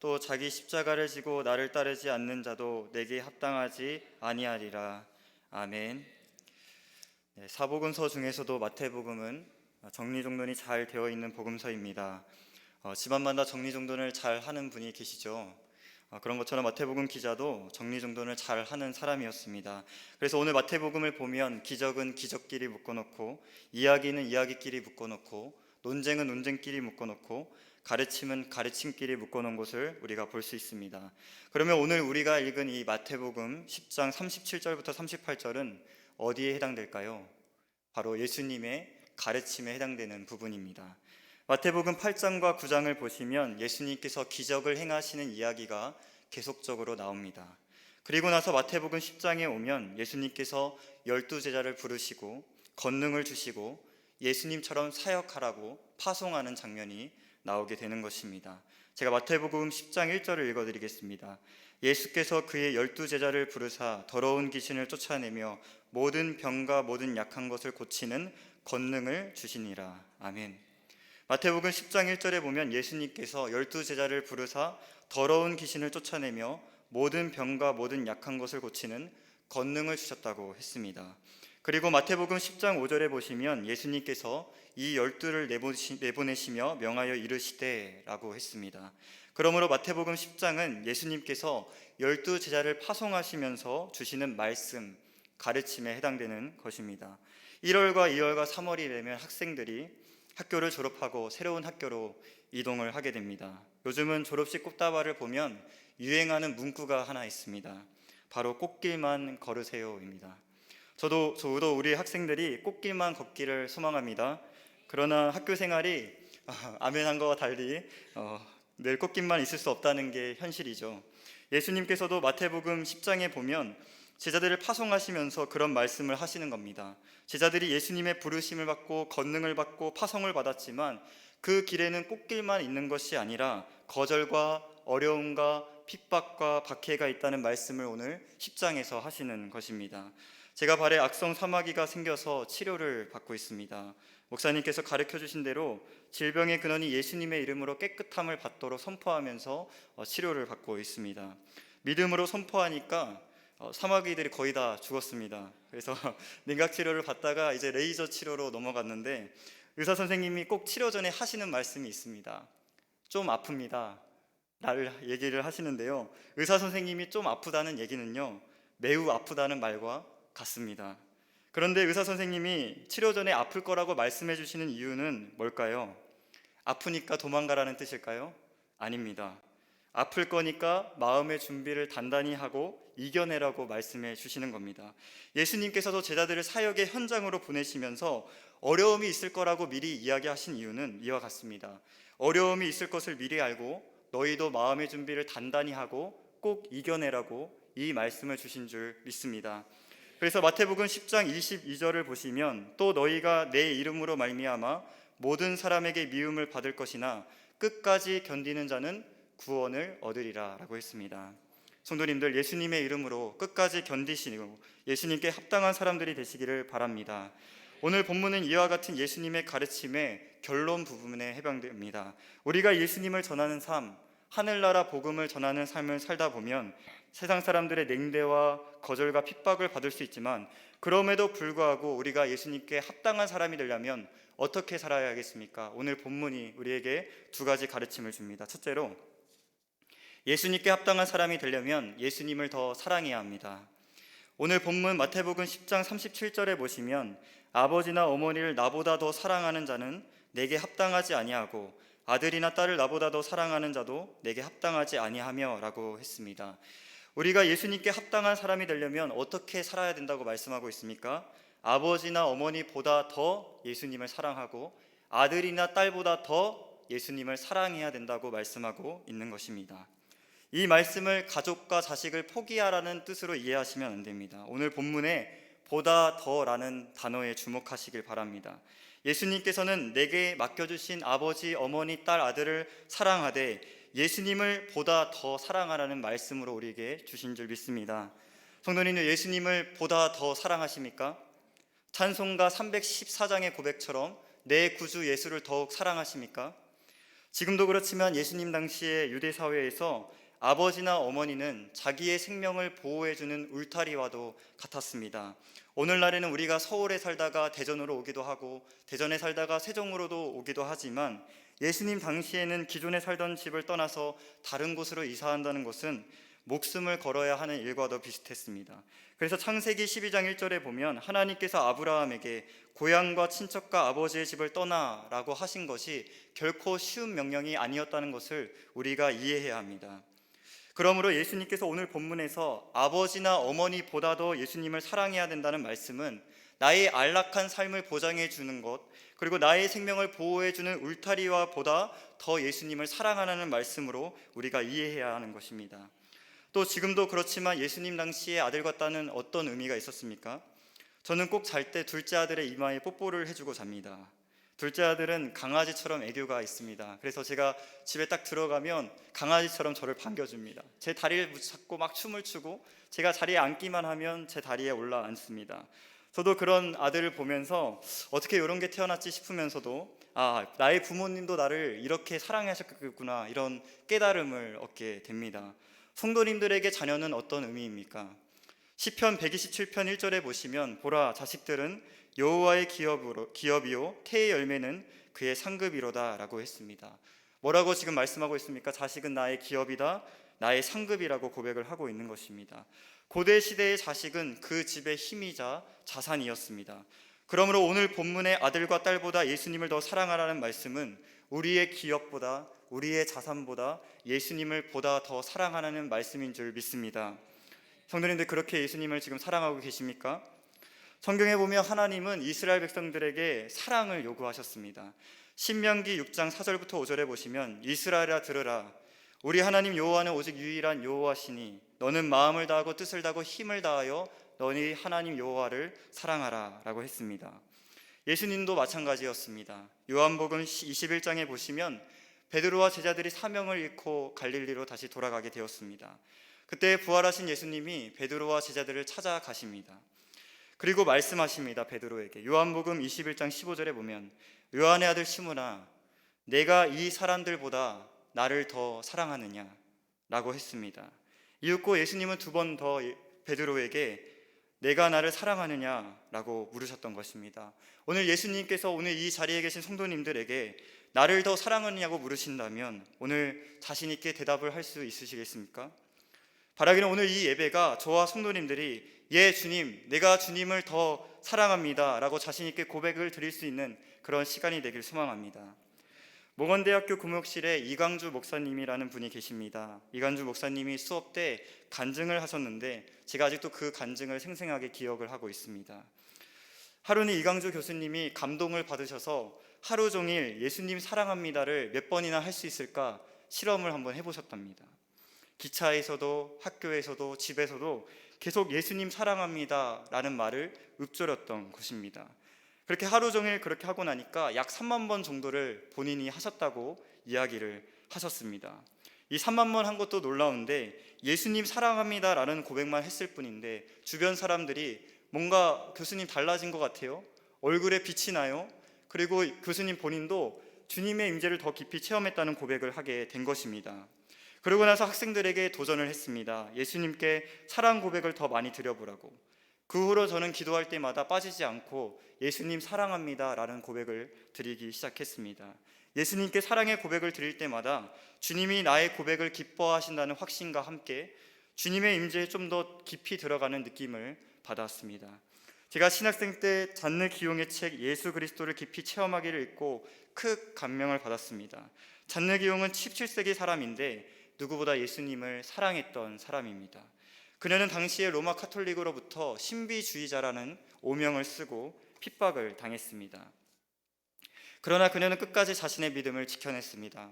또 자기 십자가를 지고 나를 따르지 않는 자도 내게 합당하지 아니하리라. 아멘. 네, 사복음서 중에서도 마태복음은 정리정돈이 잘 되어 있는 복음서입니다. 집안마다 정리정돈을 잘 하는 분이 계시죠. 그런 것처럼 마태복음 기자도 정리정돈을 잘 하는 사람이었습니다. 그래서 오늘 마태복음을 보면 기적은 기적끼리 묶어놓고, 이야기는 이야기끼리 묶어놓고, 논쟁은 논쟁끼리 묶어놓고, 가르침은 가르침끼리 묶어놓은 것을 우리가 볼 수 있습니다. 그러면 오늘 우리가 읽은 이 마태복음 10장 37절부터 38절은 어디에 해당될까요? 바로 예수님의 가르침에 해당되는 부분입니다. 마태복음 8장과 9장을 보시면 예수님께서 기적을 행하시는 이야기가 계속적으로 나옵니다. 그리고 나서 마태복음 10장에 오면 예수님께서 12제자를 부르시고 권능을 주시고 예수님처럼 사역하라고 파송하는 장면이 나오게 되는 것입니다. 제가 마태복음 10장 1절을 읽어드리겠습니다. 예수께서 그의 12제자를 부르사 더러운 귀신을 쫓아내며 모든 병과 모든 약한 것을 고치는 권능을 주시니라. 아멘. 마태복음 10장 1절에 보면 예수님께서 12제자를 부르사 더러운 귀신을 쫓아내며 모든 병과 모든 약한 것을 고치는 권능을 주셨다고 했습니다. 그리고 마태복음 10장 5절에 보시면 예수님께서 이 12를 내보내시며 명하여 이르시되 라고 했습니다. 그러므로 마태복음 10장은 예수님께서 12제자를 파송하시면서 주시는 말씀, 가르침에 해당되는 것입니다. 1월과 2월과 3월이 되면 학생들이 학교를 졸업하고 새로운 학교로 이동을 하게 됩니다. 요즘은 졸업식 꽃다발을 보면 유행하는 문구가 하나 있습니다. 바로 꽃길만 걸으세요입니다. 저도 우리 학생들이 꽃길만 걷기를 소망합니다. 그러나 학교 생활이 아멘한 것과 달리 늘 꽃길만 있을 수 없다는 게 현실이죠. 예수님께서도 마태복음 10장에 보면 제자들을 파송하시면서 그런 말씀을 하시는 겁니다. 제자들이 예수님의 부르심을 받고 권능을 받고 파송을 받았지만 그 길에는 꽃길만 있는 것이 아니라 거절과 어려움과 핍박과 박해가 있다는 말씀을 오늘 10장에서 하시는 것입니다. 제가 발에 악성 사마귀가 생겨서 치료를 받고 있습니다. 목사님께서 가르쳐 주신 대로 질병의 근원이 예수님의 이름으로 깨끗함을 받도록 선포하면서 치료를 받고 있습니다. 믿음으로 선포하니까 사마귀들이 거의 다 죽었습니다. 그래서 냉각 치료를 받다가 이제 레이저 치료로 넘어갔는데 의사 선생님이 꼭 치료 전에 하시는 말씀이 있습니다. 좀 아픕니다 라를 얘기를 하시는데요, 의사 선생님이 좀 아프다는 얘기는요 매우 아프다는 말과 같습니다. 그런데 의사 선생님이 치료 전에 아플 거라고 말씀해 주시는 이유는 뭘까요? 아프니까 도망가라는 뜻일까요? 아닙니다. 아플 거니까 마음의 준비를 단단히 하고 이겨내라고 말씀해 주시는 겁니다. 예수님께서도 제자들을 사역의 현장으로 보내시면서 어려움이 있을 거라고 미리 이야기하신 이유는 이와 같습니다. 어려움이 있을 것을 미리 알고 너희도 마음의 준비를 단단히 하고 꼭 이겨내라고 이 말씀을 주신 줄 믿습니다. 그래서 마태복음 10장 22절을 보시면 또 너희가 내 이름으로 말미암아 모든 사람에게 미움을 받을 것이나 끝까지 견디는 자는 구원을 얻으리라 라고 했습니다. 성도님들, 예수님의 이름으로 끝까지 견디시고 예수님께 합당한 사람들이 되시기를 바랍니다. 오늘 본문은 이와 같은 예수님의 가르침의 결론 부분에 해당됩니다. 우리가 예수님을 전하는 삶, 하늘나라 복음을 전하는 삶을 살다 보면 세상 사람들의 냉대와 거절과 핍박을 받을 수 있지만 그럼에도 불구하고 우리가 예수님께 합당한 사람이 되려면 어떻게 살아야 하겠습니까? 오늘 본문이 우리에게 두 가지 가르침을 줍니다. 첫째로, 예수님께 합당한 사람이 되려면 예수님을 더 사랑해야 합니다. 오늘 본문 마태복음 10장 37절에 보시면 아버지나 어머니를 나보다 더 사랑하는 자는 내게 합당하지 아니하고 아들이나 딸을 나보다 더 사랑하는 자도 내게 합당하지 아니하며 라고 했습니다. 우리가 예수님께 합당한 사람이 되려면 어떻게 살아야 된다고 말씀하고 있습니까? 아버지나 어머니보다 더 예수님을 사랑하고 아들이나 딸보다 더 예수님을 사랑해야 된다고 말씀하고 있는 것입니다. 이 말씀을 가족과 자식을 포기하라는 뜻으로 이해하시면 안 됩니다. 오늘 본문에 보다 더라는 단어에 주목하시길 바랍니다. 예수님께서는 내게 맡겨주신 아버지, 어머니, 딸, 아들을 사랑하되 예수님을 보다 더 사랑하라는 말씀으로 우리에게 주신 줄 믿습니다. 성도님들, 예수님을 보다 더 사랑하십니까? 찬송가 314장의 고백처럼 내 구주 예수를 더욱 사랑하십니까? 지금도 그렇지만 예수님 당시의 유대 사회에서 아버지나 어머니는 자기의 생명을 보호해주는 울타리와도 같았습니다. 오늘날에는 우리가 서울에 살다가 대전으로 오기도 하고 대전에 살다가 세종으로도 오기도 하지만 예수님 당시에는 기존에 살던 집을 떠나서 다른 곳으로 이사한다는 것은 목숨을 걸어야 하는 일과도 비슷했습니다. 그래서 창세기 12장 1절에 보면 하나님께서 아브라함에게 고향과 친척과 아버지의 집을 떠나라고 하신 것이 결코 쉬운 명령이 아니었다는 것을 우리가 이해해야 합니다. 그러므로 예수님께서 오늘 본문에서 아버지나 어머니보다도 예수님을 사랑해야 된다는 말씀은 나의 안락한 삶을 보장해 주는 것, 그리고 나의 생명을 보호해 주는 울타리와 보다 더 예수님을 사랑하라는 말씀으로 우리가 이해해야 하는 것입니다. 또 지금도 그렇지만 예수님 당시에 아들과 딸은 어떤 의미가 있었습니까? 저는 꼭 잘 때 둘째 아들의 이마에 뽀뽀를 해주고 잡니다. 둘째 아들은 강아지처럼 애교가 있습니다. 그래서 제가 집에 딱 들어가면 강아지처럼 저를 반겨줍니다. 제 다리를 잡고 막 춤을 추고 제가 자리에 앉기만 하면 제 다리에 올라앉습니다. 저도 그런 아들을 보면서 어떻게 이런 게 태어났지 싶으면서도 나의 부모님도 나를 이렇게 사랑하셨겠구나, 이런 깨달음을 얻게 됩니다. 성도님들에게 자녀는 어떤 의미입니까? 시편 127편 1절에 보시면 보라, 자식들은 여호와의 기업이요 태의 열매는 그의 상급이로다 라고 했습니다. 뭐라고 지금 말씀하고 있습니까? 자식은 나의 기업이다, 나의 상급이라고 고백을 하고 있는 것입니다. 고대 시대의 자식은 그 집의 힘이자 자산이었습니다. 그러므로 오늘 본문의 아들과 딸보다 예수님을 더 사랑하라는 말씀은 우리의 기업보다, 우리의 자산보다 예수님을 보다 더 사랑하라는 말씀인 줄 믿습니다. 성도님들, 그렇게 예수님을 지금 사랑하고 계십니까? 성경에 보면 하나님은 이스라엘 백성들에게 사랑을 요구하셨습니다. 신명기 6장 4절부터 5절에 보시면 이스라엘아 들으라, 우리 하나님 여호와는 오직 유일한 여호와시니 너는 마음을 다하고 뜻을 다하고 힘을 다하여 너희 하나님 여호와를 사랑하라 라고 했습니다. 예수님도 마찬가지였습니다. 요한복음 21장에 보시면 베드로와 제자들이 사명을 잃고 갈릴리로 다시 돌아가게 되었습니다. 그때 부활하신 예수님이 베드로와 제자들을 찾아가십니다. 그리고 말씀하십니다. 베드로에게 요한복음 21장 15절에 보면 요한의 아들 시몬아, 내가 이 사람들보다 나를 더 사랑하느냐 라고 했습니다. 이윽고 예수님은 두 번 더 베드로에게 내가 나를 사랑하느냐 라고 물으셨던 것입니다. 오늘 예수님께서 오늘 이 자리에 계신 성도님들에게 나를 더 사랑하느냐고 물으신다면 오늘 자신 있게 대답을 할 수 있으시겠습니까? 바라기는 오늘 이 예배가 저와 성도님들이 예 주님, 내가 주님을 더 사랑합니다 라고 자신 있게 고백을 드릴 수 있는 그런 시간이 되길 소망합니다. 목원대학교 금옥실에 이강주 목사님이라는 분이 계십니다. 이강주 목사님이 수업 때 간증을 하셨는데 제가 아직도 그 간증을 생생하게 기억을 하고 있습니다. 하루는 이강주 교수님이 감동을 받으셔서 하루 종일 예수님 사랑합니다를 몇 번이나 할 수 있을까 실험을 한번 해보셨답니다. 기차에서도 학교에서도 집에서도 계속 예수님 사랑합니다 라는 말을 읊조렸던 것입니다. 그렇게 하루 종일 그렇게 하고 나니까 약 3만 번 정도를 본인이 하셨다고 이야기를 하셨습니다. 이 3만 번 한 것도 놀라운데 예수님 사랑합니다 라는 고백만 했을 뿐인데 주변 사람들이 뭔가 교수님 달라진 것 같아요, 얼굴에 빛이 나요, 그리고 교수님 본인도 주님의 임재를 더 깊이 체험했다는 고백을 하게 된 것입니다. 그러고 나서 학생들에게 도전을 했습니다. 예수님께 사랑 고백을 더 많이 드려보라고. 그 후로 저는 기도할 때마다 빠지지 않고 예수님 사랑합니다 라는 고백을 드리기 시작했습니다. 예수님께 사랑의 고백을 드릴 때마다 주님이 나의 고백을 기뻐하신다는 확신과 함께 주님의 임재에 좀 더 깊이 들어가는 느낌을 받았습니다. 제가 신학생 때 잔느 기용의 책 예수 그리스도를 깊이 체험하기를 읽고 큰 감명을 받았습니다. 잔느 기용은 17세기 사람인데 누구보다 예수님을 사랑했던 사람입니다. 그녀는 당시에 로마 카톨릭으로부터 신비주의자라는 오명을 쓰고 핍박을 당했습니다. 그러나 그녀는 끝까지 자신의 믿음을 지켜냈습니다.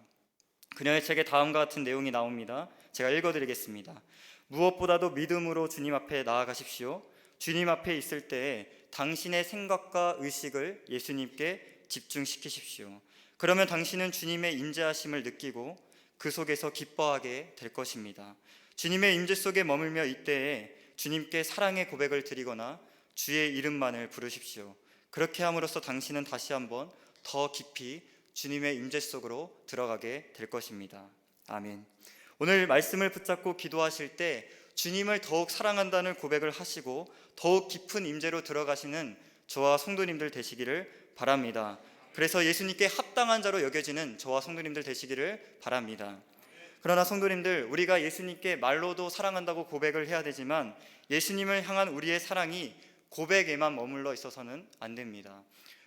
그녀의 책에 다음과 같은 내용이 나옵니다. 제가 읽어드리겠습니다. 무엇보다도 믿음으로 주님 앞에 나아가십시오. 주님 앞에 있을 때에 당신의 생각과 의식을 예수님께 집중시키십시오. 그러면 당신은 주님의 인자하심을 느끼고 그 속에서 기뻐하게 될 것입니다. 주님의 임재 속에 머물며 이때에 주님께 사랑의 고백을 드리거나 주의 이름만을 부르십시오. 그렇게 함으로써 당신은 다시 한번 더 깊이 주님의 임재 속으로 들어가게 될 것입니다. 아멘. 오늘 말씀을 붙잡고 기도하실 때 주님을 더욱 사랑한다는 고백을 하시고 더욱 깊은 임재로 들어가시는 저와 성도님들 되시기를 바랍니다. 그래서 예수님께 합당한 자로 여겨지는 저와 성도님들 되시기를 바랍니다. 그러나 성도님들, 우리가 예수님께 말로도 사랑한다고 고백을 해야 되지만 예수님을 향한 우리의 사랑이 고백에만 머물러 있어서는 안 됩니다.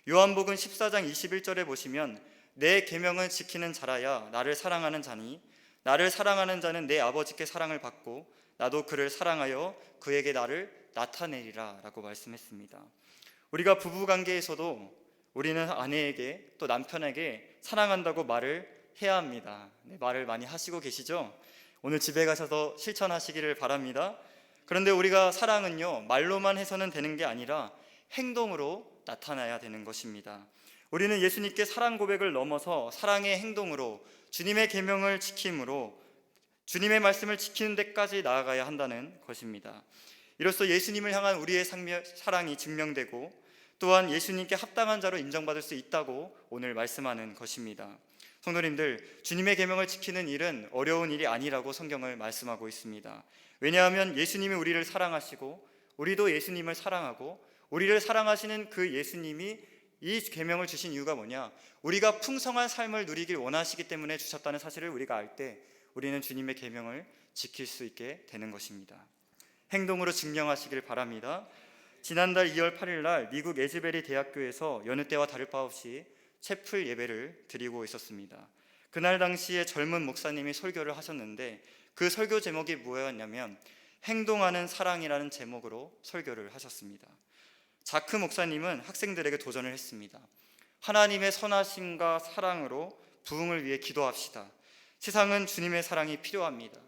요한복음 14장 21절에 보시면 내 계명을 지키는 자라야 나를 사랑하는 자니 나를 사랑하는 자는 내 아버지께 사랑을 받고 나도 그를 사랑하여 그에게 나를 나타내리라 라고 말씀했습니다. 우리가 부부관계에서도 우리는 아내에게 또 남편에게 사랑한다고 말을 해야 합니다. 네, 말을 많이 하시고 계시죠? 오늘 집에 가셔서 실천하시기를 바랍니다. 그런데 우리가 사랑은요, 말로만 해서는 되는 게 아니라 행동으로 나타나야 되는 것입니다. 우리는 예수님께 사랑 고백을 넘어서 사랑의 행동으로 주님의 계명을 지킴으로 주님의 말씀을 지키는 데까지 나아가야 한다는 것입니다. 이로써 예수님을 향한 우리의 사랑이 증명되고 또한 예수님께 합당한 자로 인정받을 수 있다고 오늘 말씀하는 것입니다. 성도님들, 주님의 계명을 지키는 일은 어려운 일이 아니라고 성경을 말씀하고 있습니다. 왜냐하면 예수님이 우리를 사랑하시고 우리도 예수님을 사랑하고 우리를 사랑하시는 그 예수님이 이 계명을 주신 이유가 뭐냐? 우리가 풍성한 삶을 누리길 원하시기 때문에 주셨다는 사실을 우리가 알 때 우리는 주님의 계명을 지킬 수 있게 되는 것입니다. 행동으로 증명하시길 바랍니다. 지난달 2월 8일 날 미국 에즈베리 대학교에서 여느 때와 다를 바 없이 채플 예배를 드리고 있었습니다. 그날 당시에 젊은 목사님이 설교를 하셨는데 그 설교 제목이 뭐였냐면 행동하는 사랑이라는 제목으로 설교를 하셨습니다. 자크 목사님은 학생들에게 도전을 했습니다. 하나님의 선하심과 사랑으로 부흥을 위해 기도합시다. 세상은 주님의 사랑이 필요합니다.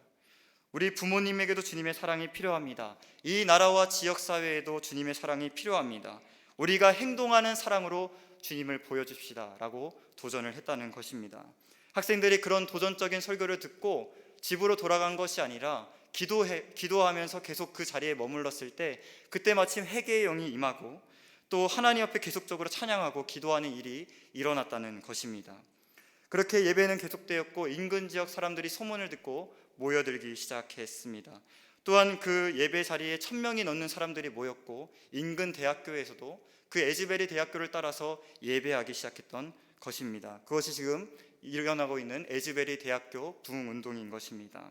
우리 부모님에게도 주님의 사랑이 필요합니다. 이 나라와 지역사회에도 주님의 사랑이 필요합니다. 우리가 행동하는 사랑으로 주님을 보여줍시다 라고 도전을 했다는 것입니다. 학생들이 그런 도전적인 설교를 듣고 집으로 돌아간 것이 아니라 기도하면서 계속 그 자리에 머물렀을 때 그때 마침 회개의 영이 임하고 또 하나님 앞에 계속적으로 찬양하고 기도하는 일이 일어났다는 것입니다. 그렇게 예배는 계속되었고 인근 지역 사람들이 소문을 듣고 모여들기 시작했습니다. 또한 그 예배 자리에 1000명이 넘는 사람들이 모였고 인근 대학교에서도 그 에즈베리 대학교를 따라서 예배하기 시작했던 것입니다. 그것이 지금 일어나고 있는 에즈베리 대학교 부흥운동인 것입니다.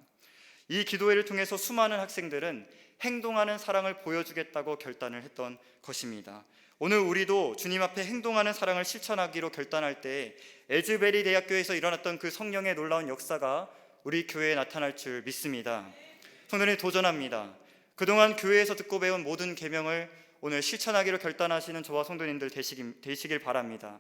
이 기도회를 통해서 수많은 학생들은 행동하는 사랑을 보여주겠다고 결단을 했던 것입니다. 오늘 우리도 주님 앞에 행동하는 사랑을 실천하기로 결단할 때 에즈베리 대학교에서 일어났던 그 성령의 놀라운 역사가 우리 교회에 나타날 줄 믿습니다. 성도님, 도전합니다. 그동안 교회에서 듣고 배운 모든 계명을 오늘 실천하기로 결단하시는 저와 성도님들 되시길 바랍니다.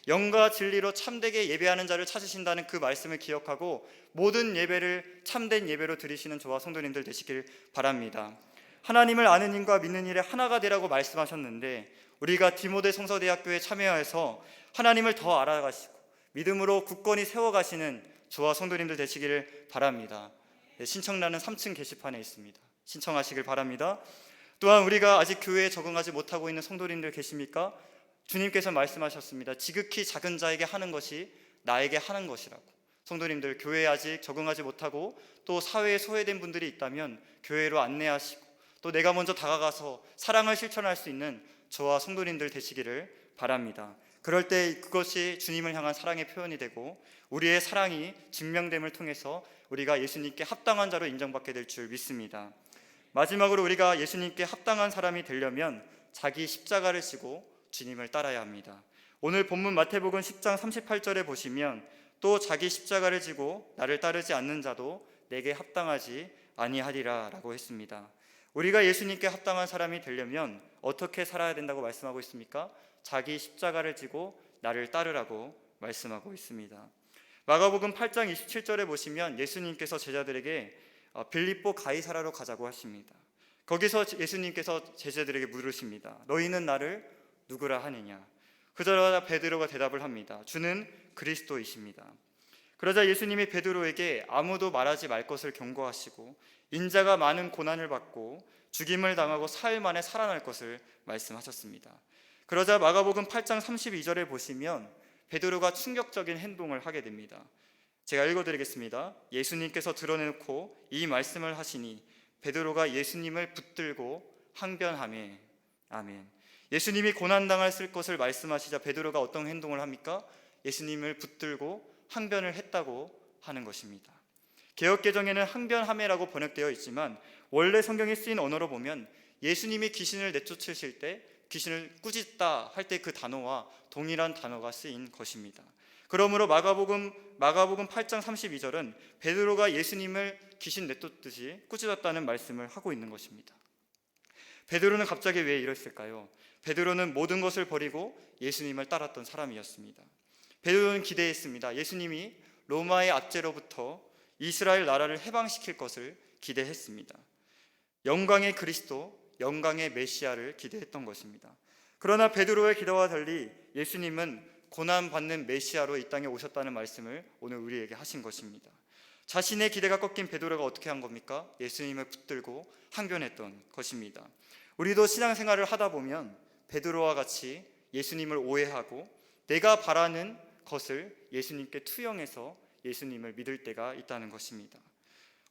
영과 진리로 참되게 예배하는 자를 찾으신다는 그 말씀을 기억하고 모든 예배를 참된 예배로 드리시는 저와 성도님들 되시길 바랍니다. 하나님을 아는 힘과 믿는 일에 하나가 되라고 말씀하셨는데 우리가 디모데 성서대학교에 참여해서 하나님을 더 알아가시고 믿음으로 굳건히 세워가시는 저와 성도님들 되시기를 바랍니다. 신청란은 3층 게시판에 있습니다. 신청하시길 바랍니다. 또한 우리가 아직 교회에 적응하지 못하고 있는 성도님들 계십니까? 주님께서 말씀하셨습니다. 지극히 작은 자에게 하는 것이 나에게 하는 것이라고. 성도님들, 교회에 아직 적응하지 못하고 또 사회에 소외된 분들이 있다면 교회로 안내하시고 또 내가 먼저 다가가서 사랑을 실천할 수 있는 저와 성도님들 되시기를 바랍니다. 그럴 때 그것이 주님을 향한 사랑의 표현이 되고 우리의 사랑이 증명됨을 통해서 우리가 예수님께 합당한 자로 인정받게 될 줄 믿습니다. 마지막으로 우리가 예수님께 합당한 사람이 되려면 자기 십자가를 지고 주님을 따라야 합니다. 오늘 본문 마태복음 10장 38절에 보시면 또 자기 십자가를 지고 나를 따르지 않는 자도 내게 합당하지 아니하리라 라고 했습니다. 우리가 예수님께 합당한 사람이 되려면 어떻게 살아야 된다고 말씀하고 있습니까? 자기 십자가를 지고 나를 따르라고 말씀하고 있습니다. 마가복음 8장 27절에 보시면 예수님께서 제자들에게 빌립보 가이사라로 가자고 하십니다. 거기서 예수님께서 제자들에게 물으십니다. 너희는 나를 누구라 하느냐? 그러자 베드로가 대답을 합니다. 주는 그리스도이십니다. 그러자 예수님이 베드로에게 아무도 말하지 말 것을 경고하시고 인자가 많은 고난을 받고 죽임을 당하고 사흘 만에 살아날 것을 말씀하셨습니다. 그러자 마가복음 8장 32절에 보시면 베드로가 충격적인 행동을 하게 됩니다. 제가 읽어드리겠습니다. 예수님께서 드러내놓고 이 말씀을 하시니 베드로가 예수님을 붙들고 항변하며. 아멘. 예수님이 고난당할 것을 말씀하시자 베드로가 어떤 행동을 합니까? 예수님을 붙들고 항변을 했다고 하는 것입니다. 개역개정에는 항변하매라고 번역되어 있지만 원래 성경에 쓰인 언어로 보면 예수님이 귀신을 내쫓으실 때 귀신을 꾸짖다 할 때 그 단어와 동일한 단어가 쓰인 것입니다. 그러므로 마가복음 8장 32절은 베드로가 예수님을 귀신 내쫓듯이 꾸짖었다는 말씀을 하고 있는 것입니다. 베드로는 갑자기 왜 이랬을까요? 베드로는 모든 것을 버리고 예수님을 따랐던 사람이었습니다. 베드로는 기대했습니다. 예수님이 로마의 압제로부터 이스라엘 나라를 해방시킬 것을 기대했습니다. 영광의 그리스도, 영광의 메시아를 기대했던 것입니다. 그러나 베드로의 기대와 달리 예수님은 고난받는 메시아로 이 땅에 오셨다는 말씀을 오늘 우리에게 하신 것입니다. 자신의 기대가 꺾인 베드로가 어떻게 한 겁니까? 예수님을 붙들고 항변했던 것입니다. 우리도 신앙생활을 하다 보면 베드로와 같이 예수님을 오해하고 내가 바라는 것을 예수님께 투영해서 예수님을 믿을 때가 있다는 것입니다.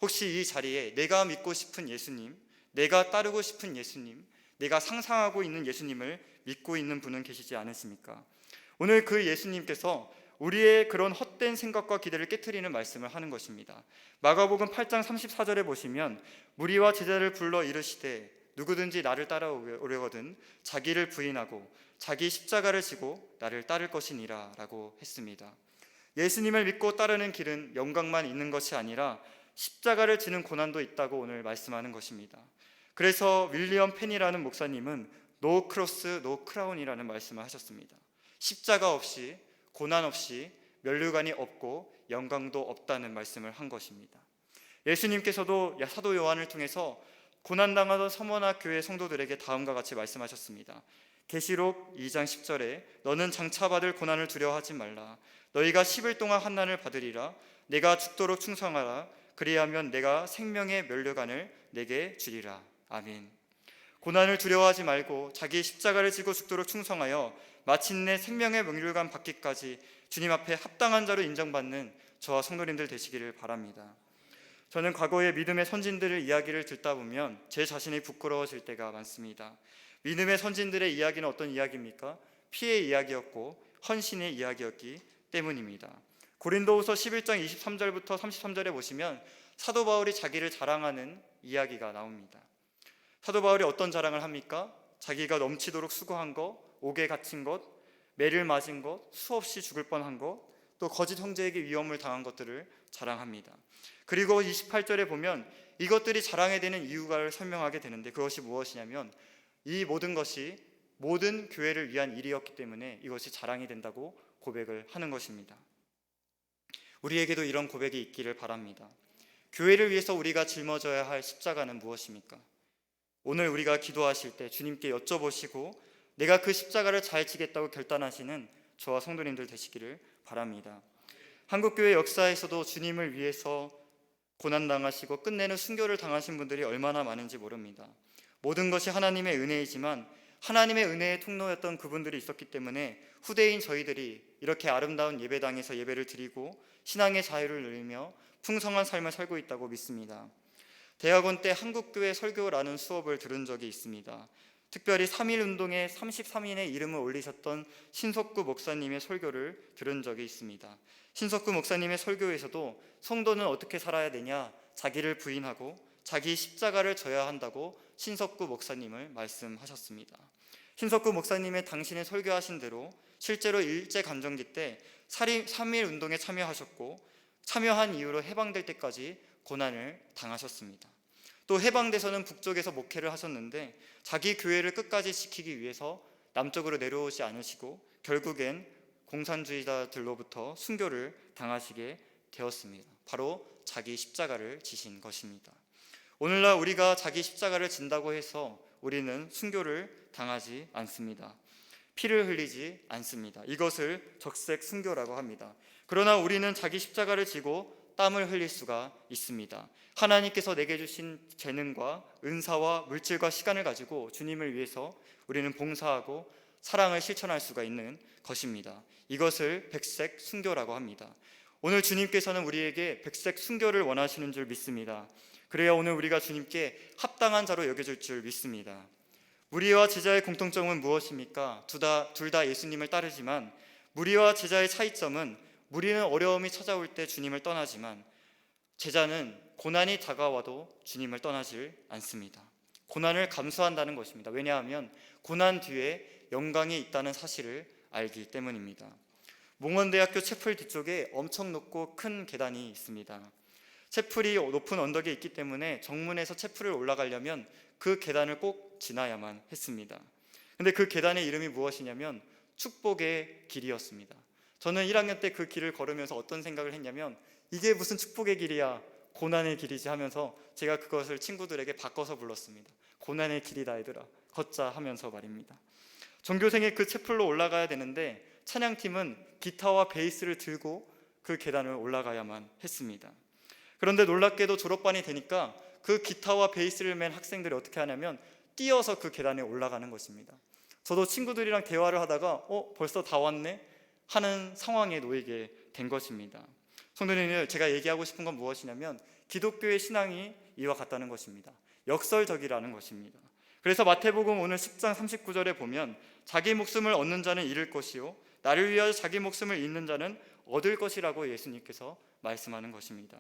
혹시 이 자리에 내가 믿고 싶은 예수님, 내가 따르고 싶은 예수님, 내가 상상하고 있는 예수님을 믿고 있는 분은 계시지 않으십니까? 오늘 그 예수님께서 우리의 그런 헛된 생각과 기대를 깨트리는 말씀을 하는 것입니다. 마가복음 8장 34절에 보시면 무리와 제자를 불러 이르시되 누구든지 나를 따라오려거든 자기를 부인하고 자기 십자가를 지고 나를 따를 것이니라 라고 했습니다. 예수님을 믿고 따르는 길은 영광만 있는 것이 아니라 십자가를 지는 고난도 있다고 오늘 말씀하는 것입니다. 그래서 윌리엄 펜이라는 목사님은 노 크로스 노 크라운이라는 말씀을 하셨습니다. 십자가 없이 고난 없이 면류관이 없고 영광도 없다는 말씀을 한 것입니다. 예수님께서도 사도 요한을 통해서 고난당하던 서머나 교회 성도들에게 다음과 같이 말씀하셨습니다. 계시록 2장 10절에 너는 장차 받을 고난을 두려워하지 말라. 너희가 10일 동안 환난을 받으리라. 내가 죽도록 충성하라. 그리하면 내가 생명의 면류관을 내게 주리라. 아멘. 고난을 두려워하지 말고 자기 십자가를 지고 죽도록 충성하여 마침내 생명의 면류관 받기까지 주님 앞에 합당한 자로 인정받는 저와 성도님들 되시기를 바랍니다. 저는 과거의 믿음의 선진들의 이야기를 듣다 보면 제 자신이 부끄러워질 때가 많습니다. 믿음의 선진들의 이야기는 어떤 이야기입니까? 피의 이야기였고 헌신의 이야기였기 때문입니다. 고린도후서 11장 23절부터 33절에 보시면 사도 바울이 자기를 자랑하는 이야기가 나옵니다. 사도 바울이 어떤 자랑을 합니까? 자기가 넘치도록 수고한 것, 옥에 갇힌 것, 매를 맞은 것, 수없이 죽을 뻔한 것, 또 거짓 형제에게 위험을 당한 것들을 자랑합니다. 그리고 28절에 보면 이것들이 자랑해야 되는 이유를 설명하게 되는데 그것이 무엇이냐면 이 모든 것이 모든 교회를 위한 일이었기 때문에 이것이 자랑이 된다고 고백을 하는 것입니다. 우리에게도 이런 고백이 있기를 바랍니다. 교회를 위해서 우리가 짊어져야 할 십자가는 무엇입니까? 오늘 우리가 기도하실 때 주님께 여쭤보시고 내가 그 십자가를 잘 지겠다고 결단하시는 저와 성도님들 되시기를 바랍니다. 한국교회 역사에서도 주님을 위해서 고난당하시고 끝내는 순교를 당하신 분들이 얼마나 많은지 모릅니다. 모든 것이 하나님의 은혜이지만 하나님의 은혜의 통로였던 그분들이 있었기 때문에 후대인 저희들이 이렇게 아름다운 예배당에서 예배를 드리고 신앙의 자유를 누리며 풍성한 삶을 살고 있다고 믿습니다. 대학원 때 한국교회 설교라는 수업을 들은 적이 있습니다. 특별히 3.1운동에 33인의 이름을 올리셨던 신석구 목사님의 설교를 들은 적이 있습니다. 신석구 목사님의 설교에서도 성도는 어떻게 살아야 되냐, 자기를 부인하고 자기 십자가를 져야 한다고 신석구 목사님을 말씀하셨습니다. 신석구 목사님의 당신의 설교하신 대로 실제로 일제감정기 때 3.1운동에 참여하셨고 참여한 이후로 해방될 때까지 고난을 당하셨습니다. 또 해방돼서는 북쪽에서 목회를 하셨는데 자기 교회를 끝까지 지키기 위해서 남쪽으로 내려오지 않으시고 결국엔 공산주의자들로부터 순교를 당하시게 되었습니다. 바로 자기 십자가를 지신 것입니다. 오늘날 우리가 자기 십자가를 진다고 해서 우리는 순교를 당하지 않습니다. 피를 흘리지 않습니다. 이것을 적색 순교라고 합니다. 그러나 우리는 자기 십자가를 지고 땀을 흘릴 수가 있습니다. 하나님께서 내게 주신 재능과 은사와 물질과 시간을 가지고 주님을 위해서 우리는 봉사하고 사랑을 실천할 수가 있는 것입니다. 이것을 백색 순교라고 합니다. 오늘 주님께서는 우리에게 백색 순교를 원하시는 줄 믿습니다. 그래야 오늘 우리가 주님께 합당한 자로 여겨질 줄 믿습니다. 무리와 제자의 공통점은 무엇입니까? 둘 다 예수님을 따르지만 무리와 제자의 차이점은 무리는 어려움이 찾아올 때 주님을 떠나지만 제자는 고난이 다가와도 주님을 떠나질 않습니다. 고난을 감수한다는 것입니다. 왜냐하면 고난 뒤에 영광이 있다는 사실을 알기 때문입니다. 몽원대학교 채플 뒤쪽에 엄청 높고 큰 계단이 있습니다. 채플이 높은 언덕에 있기 때문에 정문에서 채플을 올라가려면 그 계단을 꼭 지나야만 했습니다. 근데 그 계단의 이름이 무엇이냐면 축복의 길이었습니다. 저는 1학년 때 그 길을 걸으면서 어떤 생각을 했냐면 이게 무슨 축복의 길이야, 고난의 길이지 하면서 제가 그것을 친구들에게 바꿔서 불렀습니다. 고난의 길이다 얘들아, 걷자 하면서 말입니다. 전교생이 그 채플로 올라가야 되는데 찬양팀은 기타와 베이스를 들고 그 계단을 올라가야만 했습니다. 그런데 놀랍게도 졸업반이 되니까 그 기타와 베이스를 맨 학생들이 어떻게 하냐면 뛰어서 그 계단에 올라가는 것입니다. 저도 친구들이랑 대화를 하다가 벌써 다 왔네 하는 상황에 놓이게 된 것입니다. 성도님들, 제가 얘기하고 싶은 건 무엇이냐면 기독교의 신앙이 이와 같다는 것입니다. 역설적이라는 것입니다. 그래서 마태복음 오늘 10장 39절에 보면 자기 목숨을 얻는 자는 잃을 것이요 나를 위하여 자기 목숨을 잃는 자는 얻을 것이라고 예수님께서 말씀하는 것입니다.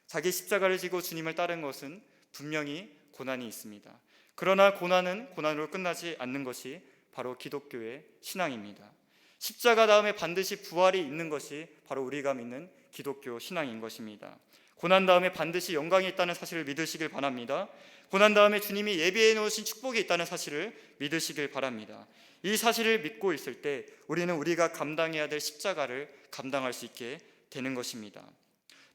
자기 십자가를 지고 주님을 따른 것은 분명히 고난이 있습니다. 그러나 고난은 고난으로 끝나지 않는 것이 바로 기독교의 신앙입니다. 십자가 다음에 반드시 부활이 있는 것이 바로 우리가 믿는 기독교 신앙인 것입니다. 고난 다음에 반드시 영광이 있다는 사실을 믿으시길 바랍니다. 고난 다음에 주님이 예비해 놓으신 축복이 있다는 사실을 믿으시길 바랍니다. 이 사실을 믿고 있을 때 우리는 우리가 감당해야 될 십자가를 감당할 수 있게 되는 것입니다.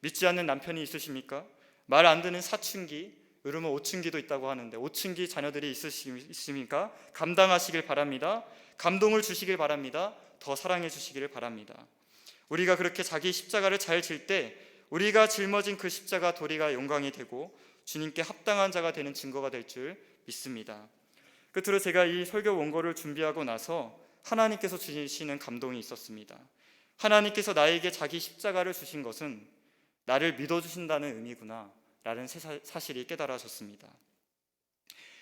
믿지 않는 남편이 있으십니까? 말 안 듣는 사춘기, 여러분 오춘기도 있다고 하는데 오춘기 자녀들이 있으십니까? 감당하시길 바랍니다. 감동을 주시길 바랍니다. 더 사랑해 주시기를 바랍니다. 우리가 그렇게 자기 십자가를 잘 질 때 우리가 짊어진 그 십자가 도리가 영광이 되고 주님께 합당한 자가 되는 증거가 될 줄 믿습니다. 끝으로 제가 이 설교 원고를 준비하고 나서 하나님께서 주시는 감동이 있었습니다. 하나님께서 나에게 자기 십자가를 주신 것은 나를 믿어주신다는 의미구나 라는 사실이 깨달아졌습니다.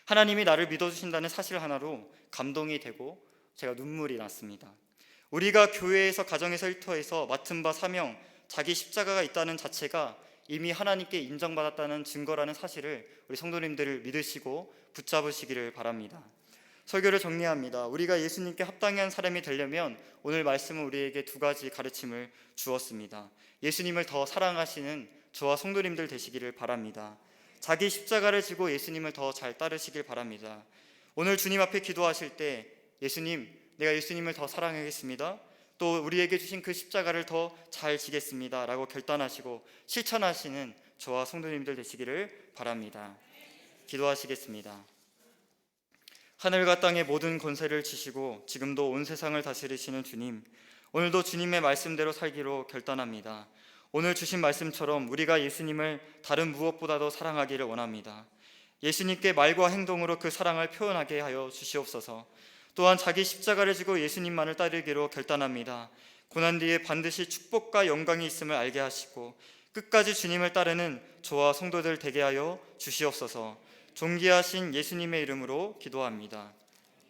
하나님이 나를 믿어주신다는 사실 하나로 감동이 되고 제가 눈물이 났습니다. 우리가 교회에서 가정에서 일터에서 맡은 바 사명, 자기 십자가가 있다는 자체가 이미 하나님께 인정받았다는 증거라는 사실을 우리 성도님들을 믿으시고 붙잡으시기를 바랍니다. 설교를 정리합니다. 우리가 예수님께 합당한 사람이 되려면 오늘 말씀은 우리에게 두 가지 가르침을 주었습니다. 예수님을 더 사랑하시는 저와 성도님들 되시기를 바랍니다. 자기 십자가를 지고 예수님을 더 잘 따르시길 바랍니다. 오늘 주님 앞에 기도하실 때 예수님, 내가 예수님을 더 사랑하겠습니다. 또 우리에게 주신 그 십자가를 더 잘 지겠습니다 라고 결단하시고 실천하시는 저와 성도님들 되시기를 바랍니다. 기도하시겠습니다. 하늘과 땅의 모든 권세를 지시고 지금도 온 세상을 다스리시는 주님, 오늘도 주님의 말씀대로 살기로 결단합니다. 오늘 주신 말씀처럼 우리가 예수님을 다른 무엇보다도 사랑하기를 원합니다. 예수님께 말과 행동으로 그 사랑을 표현하게 하여 주시옵소서. 또한 자기 십자가를 지고 예수님만을 따르기로 결단합니다. 고난 뒤에 반드시 축복과 영광이 있음을 알게 하시고 끝까지 주님을 따르는 저와 성도들 되게 하여 주시옵소서. 존귀하신 예수님의 이름으로 기도합니다.